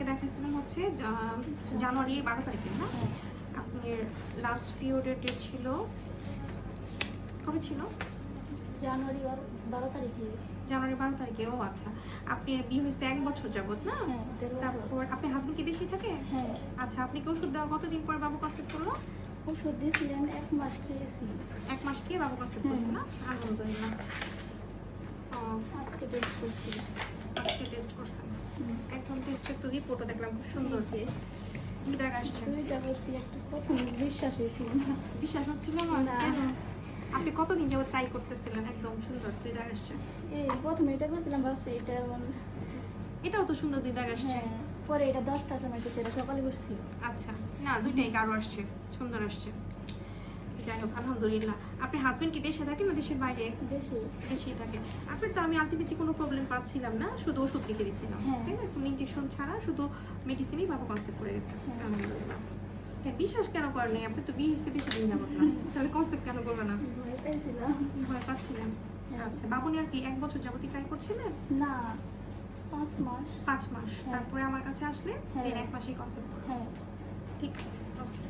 আপনাকে দেখাচ্ছিলাম হচ্ছে জানুয়ারির 12 তারিখে না? আপনার লাস্ট পিরিয়ডের ডেট ছিল কবে ছিল? জানুয়ারি 12 তারিখে। জানুয়ারি 12 তারিখে। ও আচ্ছা, আপনার বিয়ে হয়েছে 1 বছর যাবত না? হ্যাঁ, 1.5 বছর। তারপর আপনার হাজবেন্ড কি দেশেই থাকে? হ্যাঁ। আচ্ছা, আপনি কি ওষুধ দেওয়ার কতদিন পর বাবু কনসেপ্ট করলো? ওষুধ দিয়েছিলেন 1 মাস খেয়েছি। 1 মাস খেয়ে বাবু কনসেপ্ট করছে না? আলহামদুলিল্লাহ। ও, আজকে টেস্ট করছিলাম। আজকে টেস্ট করছেন? একদম টেস্টের তো রিপোর্টও দেখলাম, খুব সুন্দর। কি দেখ আসছে? দুইটা করছি, একটা প্রথম বিশ্বাস হয়েছিল না। বিশ্বাস হচ্ছিল না? না। কেন? আপনি কতদিন যাবত ট্রাই করতেছিলেন? একদম সুন্দর, দুই দাগ আসছে। এই প্রথমে এটা করছিলাম, ভাবছি এটা এমন। এটাও তো সুন্দর, দুই দাগ আসছে। হ্যাঁ, পরে এটা 10টার সময় করছি, এটা সকালে করছি। আচ্ছা, না দুইটাই গাঢ় আসছে, সুন্দর আসছে। যাই হোক, আলহামদুলিল্লাহ। আপনার হাজবেন্ড কি দেশে থাকে না দেশের বাইরে? দেশে। দেশেই থাকে। আপনার তো আমি আলটিমেটলি কোনো প্রবলেম পাচ্ছিলাম না, শুধু ওষুধ লিখে দিয়েছিলাম, হ্যাঁ। তাই না? কোনো ইনজেকশন ছাড়া শুধু মেডিসিনই বাবা কনসেপ্ট করে গেছে। হ্যাঁ। আলহামদুলিল্লাহ। হ্যাঁ, বিশ্বাস কেন করেন নাই? আপনি তো বিয়ে হয়েছে বেশি দিন যাবত না, তাহলে কনসেপ্ট কেন করবে না? ভয় পেয়েছিলাম। ভয় পাচ্ছিলেন? হ্যাঁ। আচ্ছা, বাবু নিয়ে আর কি 1 বছর যাবতই ট্রাই করছিলেন? না, 5 মাস। 5 মাস। হ্যাঁ। তারপরে আমার কাছে আসলে হ্যাঁ। 1 মাসেই কনসেপ্ট। হ্যাঁ। ঠিক আছে, ওকে।